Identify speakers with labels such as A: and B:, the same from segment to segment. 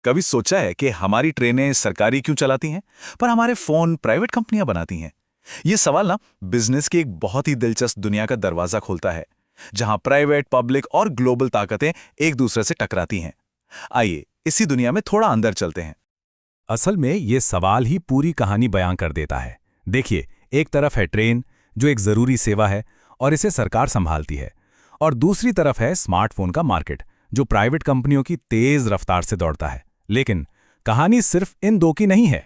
A: कभी सोचा है कि हमारी ट्रेनें सरकारी क्यों चलाती हैं, पर हमारे फोन प्राइवेट कंपनियां बनाती हैं? ये सवाल ना बिजनेस की एक बहुत ही दिलचस्प दुनिया का दरवाजा खोलता है, जहां प्राइवेट, पब्लिक और ग्लोबल ताकतें एक दूसरे से टकराती हैं। आइए इसी दुनिया में थोड़ा अंदर चलते हैं।
B: असल में ये सवाल ही पूरी कहानी बयां कर देता है। देखिए, एक तरफ है ट्रेन, जो एक जरूरी सेवा है और इसे सरकार संभालती है, और दूसरी तरफ है स्मार्टफोन का मार्केट, जो प्राइवेट कंपनियों की तेज रफ्तार से दौड़ता है। लेकिन कहानी सिर्फ इन दो की नहीं है।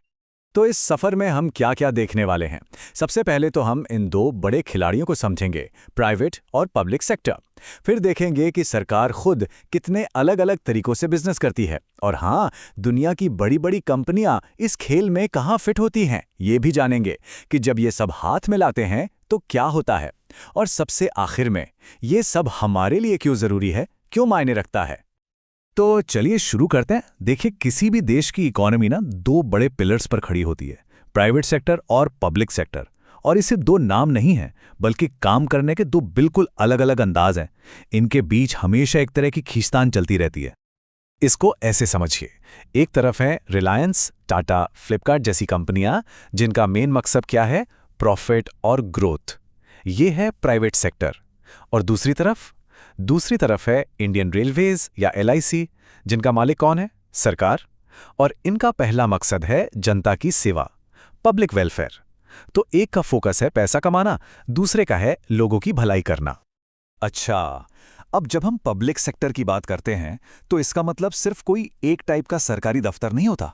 C: तो इस सफर में हम क्या क्या देखने वाले हैं? सबसे पहले तो हम इन दो बड़े खिलाड़ियों को समझेंगे, प्राइवेट और पब्लिक सेक्टर। फिर देखेंगे कि सरकार खुद कितने अलग अलग तरीकों से बिजनेस करती है, और हाँ, दुनिया की बड़ी बड़ी कंपनियां इस खेल में कहाँ फिट होती हैं, ये भी जानेंगे कि जब ये सब हाथ में लाते हैं तो क्या होता है। और सबसे आखिर में, ये सब हमारे लिए क्यों जरूरी है, क्यों मायने रखता है।
B: तो चलिए शुरू करते हैं। देखिए, किसी भी देश की इकोनॉमी ना दो बड़े पिलर्स पर खड़ी होती है, प्राइवेट सेक्टर और पब्लिक सेक्टर। और इसे दो नाम नहीं हैं, बल्कि काम करने के दो बिल्कुल अलग अलग अंदाज हैं। इनके बीच हमेशा एक तरह की खींचतान चलती रहती है। इसको ऐसे समझिए, एक तरफ है रिलायंस, टाटा, फ्लिपकार्ट जैसी कंपनियां, जिनका मेन मकसद क्या है, प्रॉफिट और ग्रोथ। ये है प्राइवेट सेक्टर। और दूसरी तरफ है इंडियन रेलवेज या एलआईसी, जिनका मालिक कौन है, सरकार। और इनका पहला मकसद है जनता की सेवा, पब्लिक वेलफेयर। तो एक का फोकस है पैसा कमाना, दूसरे का है लोगों की भलाई करना।
A: अच्छा, अब जब हम पब्लिक सेक्टर की बात करते हैं तो इसका मतलब सिर्फ कोई एक टाइप का सरकारी दफ्तर नहीं होता।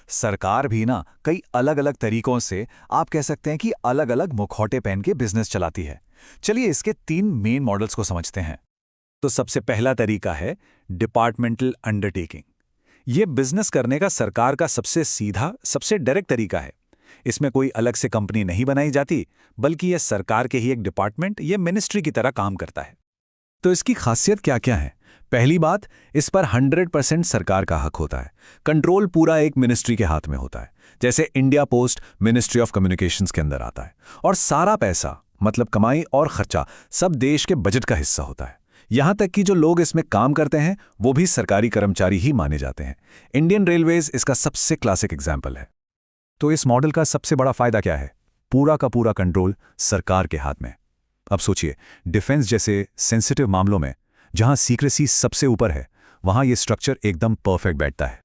A: सरकार भी ना कई अलग अलग तरीकों से, आप कह सकते हैं कि अलग अलग मुखौटे पहन के बिजनेस चलाती है। चलिए इसके 3 मेन मॉडल्स को समझते हैं। तो सबसे पहला तरीका है डिपार्टमेंटल अंडरटेकिंग। यह बिजनेस करने का सरकार का सबसे सीधा, सबसे डायरेक्ट तरीका है। इसमें कोई अलग से कंपनी नहीं बनाई जाती, बल्कि यह सरकार के ही एक डिपार्टमेंट, यह मिनिस्ट्री की तरह काम करता है।
B: तो इसकी खासियत क्या क्या है? पहली बात, इस पर 100% सरकार का हक होता है। कंट्रोल पूरा एक मिनिस्ट्री के हाथ में होता है। जैसे India post ministry of communications के अंदर आता है, और सारा पैसा, मतलब कमाई और खर्चा, सब देश के बजट का हिस्सा होता है। यहां तक कि जो लोग इसमें काम करते हैं वो भी सरकारी कर्मचारी ही माने जाते हैं। इंडियन रेलवेज इसका सबसे क्लासिक एग्जाम्पल है।
C: तो इस मॉडल का सबसे बड़ा फायदा क्या है? पूरा का पूरा कंट्रोल सरकार के हाथ में। अब सोचिए, डिफेंस जैसे सेंसिटिव मामलों में, जहां सीक्रेसी सबसे ऊपर है, वहां यह स्ट्रक्चर एकदम परफेक्ट बैठता है।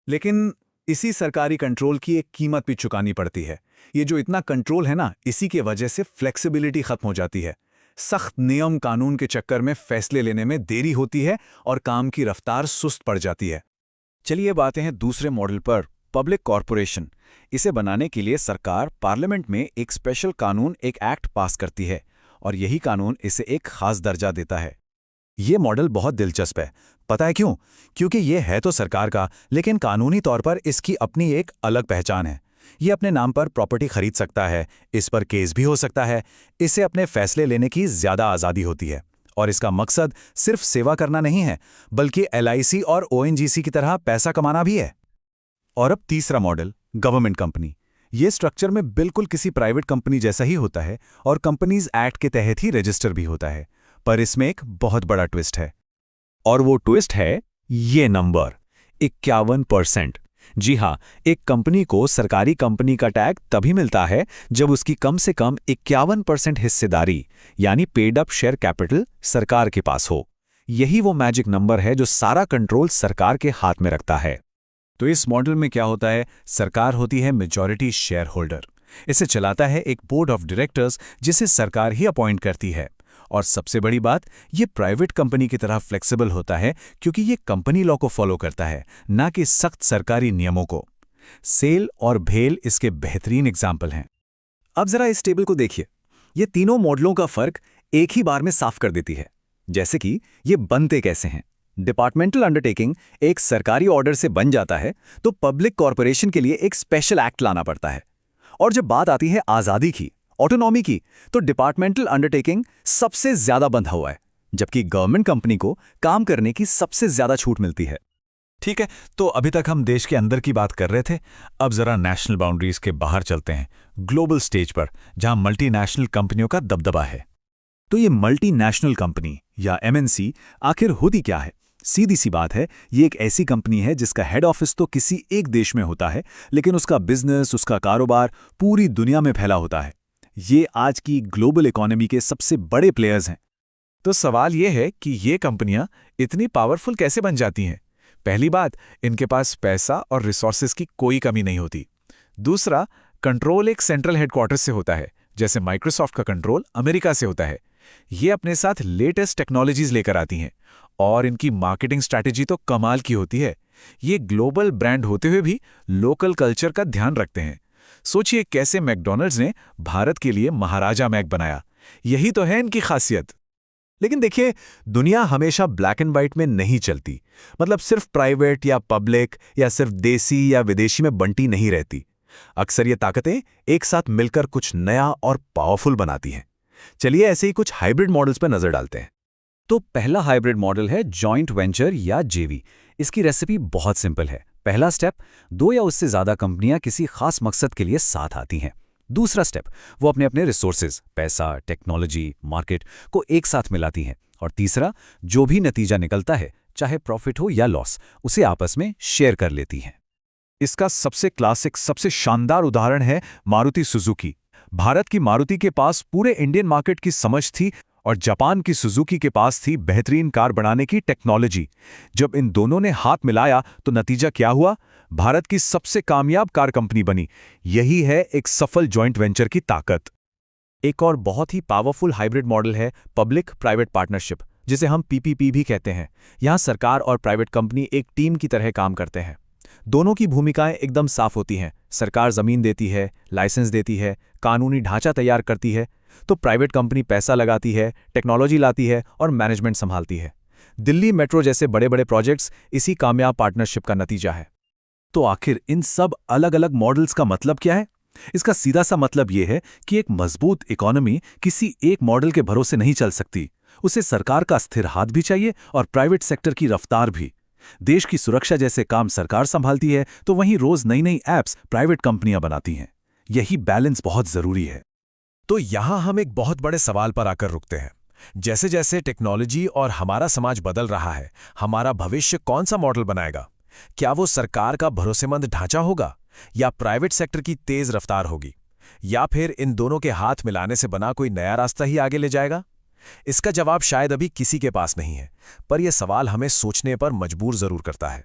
A: लेकिन इसी सरकारी कंट्रोल की एक कीमत भी चुकानी पड़ती है। ये जो इतना कंट्रोल है ना, इसी की वजह से फ्लेक्सिबिलिटी खत्म हो जाती है। सख्त नियम कानून के चक्कर में फैसले लेने में देरी होती है और काम की रफ्तार सुस्त पड़ जाती है। चलिए बातें हैं दूसरे मॉडल पर, पब्लिक कॉरपोरेशन। इसे बनाने के लिए सरकार पार्लियामेंट में एक स्पेशल कानून, एक एक्ट पास करती है, और यही कानून इसे एक खास दर्जा देता है।
C: यह मॉडल बहुत दिलचस्प है। पता है क्यों? क्योंकि यह है तो सरकार का, लेकिन कानूनी तौर पर इसकी अपनी एक अलग पहचान है। ये अपने नाम पर प्रॉपर्टी खरीद सकता है, इस पर केस भी हो सकता है, इसे अपने फैसले लेने की ज्यादा आज़ादी होती है। और इसका मकसद सिर्फ सेवा करना नहीं है, बल्कि एलआईसी और ओएनजीसी की तरह पैसा कमाना भी है। और अब तीसरा मॉडल, गवर्नमेंट कंपनी। ये स्ट्रक्चर में बिल्कुल किसी प्राइवेट कंपनी जैसा ही होता है, और कंपनीज एक्ट के तहत ही रजिस्टर भी होता है। पर इसमें एक बहुत बड़ा ट्विस्ट है, और वो ट्विस्ट है ये नंबर 51%। जी हाँ, एक कंपनी को सरकारी कंपनी का टैग तभी मिलता है जब उसकी कम से कम 51% हिस्सेदारी, यानी पेड अप शेयर कैपिटल, सरकार के पास हो। यही वो मैजिक नंबर है जो सारा कंट्रोल सरकार के हाथ में रखता है।
A: तो इस मॉडल में क्या होता है, सरकार होती है मेजॉरिटी शेयर होल्डर। इसे चलाता है एक बोर्ड ऑफ डायरेक्टर्स, जिसे सरकार ही अपॉइंट करती है। और सबसे बड़ी बात, ये प्राइवेट कंपनी की तरह फ्लेक्सिबल होता है, क्योंकि ये कंपनी लॉ को फॉलो करता है, ना कि सख्त सरकारी नियमों को। सेल और भेल इसके बेहतरीन एग्जाम्पल हैं।
C: अब जरा इस टेबल को देखिए। ये तीनों मॉडलों का फर्क एक ही बार में साफ कर देती है। जैसे कि ये बनते कैसे हैं। डिपार्टमेंटल अंडरटेकिंग एक सरकारी ऑर्डर से बन जाता है, तो पब्लिक कॉरपोरेशन के लिए एक स्पेशल एक्ट लाना पड़ता है। और जब बात आती है आज़ादी की, ऑटोनॉमी की, तो डिपार्टमेंटल अंडरटेकिंग सबसे ज्यादा बंधा हुआ है, जबकि गवर्नमेंट कंपनी को काम करने की सबसे ज्यादा छूट मिलती है।
A: ठीक है, तो अभी तक हम देश के अंदर की बात कर रहे थे। अब जरा नेशनल बाउंड्रीज के बाहर चलते हैं, ग्लोबल स्टेज पर, जहां मल्टीनेशनल कंपनियों का दबदबा है। तो ये मल्टीनेशनल कंपनी या एमएनसी आखिर होती क्या है?
B: सीधी सी बात है, ये एक ऐसी कंपनी है जिसका हेड ऑफिस तो किसी एक देश में होता है, लेकिन उसका बिजनेस, उसका कारोबार पूरी दुनिया में फैला होता है। ये आज की ग्लोबल इकोनॉमी के सबसे बड़े प्लेयर्स हैं।
D: तो सवाल ये है कि ये कंपनियां इतनी पावरफुल कैसे बन जाती हैं? पहली बात, इनके पास पैसा और रिसोर्सेज की कोई कमी नहीं होती। दूसरा, कंट्रोल एक सेंट्रल हेडक्वार्टर से होता है, जैसे माइक्रोसॉफ्ट का कंट्रोल अमेरिका से होता है। ये अपने साथ लेटेस्ट टेक्नोलॉजीज लेकर आती हैं और इनकी मार्केटिंग स्ट्रैटेजी तो कमाल की होती है। ये ग्लोबल ब्रांड होते हुए भी लोकल कल्चर का ध्यान रखते हैं। सोचिए कैसे मैकडॉनल्ड्स ने भारत के लिए महाराजा मैक बनाया। यही तो है इनकी खासियत।
B: लेकिन देखिए, दुनिया हमेशा ब्लैक एंड व्हाइट में नहीं चलती। मतलब सिर्फ प्राइवेट या पब्लिक या सिर्फ देसी या विदेशी में बंटी नहीं रहती। अक्सर ये ताकतें एक साथ मिलकर कुछ नया और पावरफुल बनाती हैं। चलिए ऐसे ही कुछ हाइब्रिड मॉडल्स पर नजर डालते हैं।
A: तो पहला हाइब्रिड मॉडल है जॉइंट वेंचर या जेवी। इसकी रेसिपी बहुत सिंपल है। पहला स्टेप, 2 या उससे ज्यादा कंपनियां किसी खास मकसद के लिए साथ आती हैं। दूसरा स्टेप, वो अपने अपने रिसोर्सेज, पैसा, टेक्नोलॉजी, मार्केट को एक साथ मिलाती हैं। और तीसरा, जो भी नतीजा निकलता है, चाहे प्रॉफिट हो या लॉस, उसे आपस में शेयर कर लेती हैं।
B: इसका सबसे क्लासिक, सबसे शानदार उदाहरण है मारुति सुजुकी। भारत की मारुति के पास पूरे इंडियन मार्केट की समझ थी और जापान की सुजुकी के पास थी बेहतरीन कार बनाने की टेक्नोलॉजी। जब इन दोनों ने हाथ मिलाया तो नतीजा क्या हुआ? भारत की सबसे कामयाब कार कंपनी बनी। यही है एक सफल जॉइंट वेंचर की ताकत। एक और बहुत ही पावरफुल हाइब्रिड मॉडल है पब्लिक प्राइवेट पार्टनरशिप, जिसे हम पीपीपी भी कहते हैं। यहां सरकार और प्राइवेट कंपनी एक टीम की तरह काम करते हैं। दोनों की भूमिकाएं एकदम साफ होती हैं। सरकार जमीन देती है, लाइसेंस देती है, कानूनी ढांचा तैयार करती है, तो प्राइवेट कंपनी पैसा लगाती है, टेक्नोलॉजी लाती है और मैनेजमेंट संभालती है। दिल्ली मेट्रो जैसे बड़े बड़े प्रोजेक्ट्स इसी कामयाब पार्टनरशिप का नतीजा है। तो आखिर इन सब अलग अलग मॉडल्स का मतलब क्या है? इसका सीधा सा मतलब यह है कि एक मजबूत इकोनॉमी किसी एक मॉडल के भरोसे नहीं चल सकती। उसे सरकार का स्थिर हाथ भी चाहिए और प्राइवेट सेक्टर की रफ्तार भी। देश की सुरक्षा जैसे काम सरकार संभालती है, तो वहीं रोज नई नई ऐप्स प्राइवेट कंपनियां बनाती हैं। यही बैलेंस बहुत जरूरी है।
D: तो यहां हम एक बहुत बड़े सवाल पर आकर रुकते हैं। जैसे जैसे टेक्नोलॉजी और हमारा समाज बदल रहा है, हमारा भविष्य कौन सा मॉडल बनाएगा? क्या वो सरकार का भरोसेमंद ढांचा होगा या प्राइवेट सेक्टर की तेज रफ्तार होगी, या फिर इन दोनों के हाथ मिलाने से बना कोई नया रास्ता ही आगे ले जाएगा? इसका जवाब शायद अभी किसी के पास नहीं है, पर यह सवाल हमें सोचने पर मजबूर जरूर करता है।